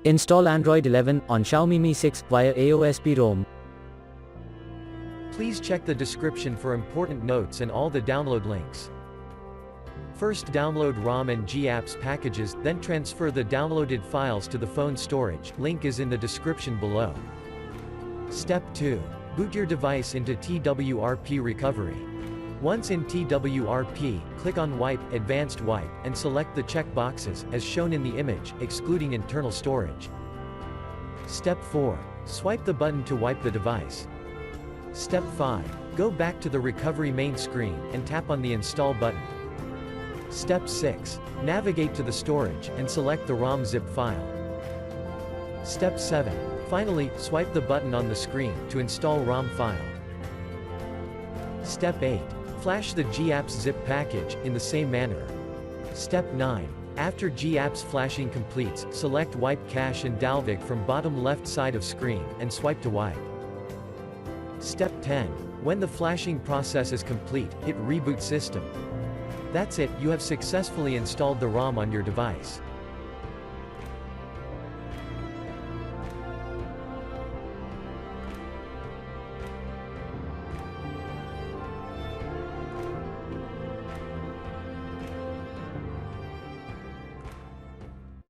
Install Android 11 on Xiaomi Mi 6 via AOSP ROM. Please check the description for important notes and all the download links. First download ROM and GApps packages, then transfer the downloaded files to the phone storage, link is in the description below. Step 2. Boot your device into TWRP recovery. Once in TWRP, click on Wipe, Advanced Wipe, and select the check boxes, as shown in the image, excluding internal storage. Step 4. Swipe the button to wipe the device. Step 5. Go back to the recovery main screen, and tap on the Install button. Step 6. Navigate to the storage, and select the ROM zip file. Step 7. Finally, swipe the button on the screen, to install ROM file. Step 8. Flash the GApps zip package, in the same manner. Step 9. After GApps flashing completes, select Wipe Cache and dalvik from bottom left side of screen, and swipe to wipe. Step 10. When the flashing process is complete, hit Reboot System. That's it, you have successfully installed the ROM on your device.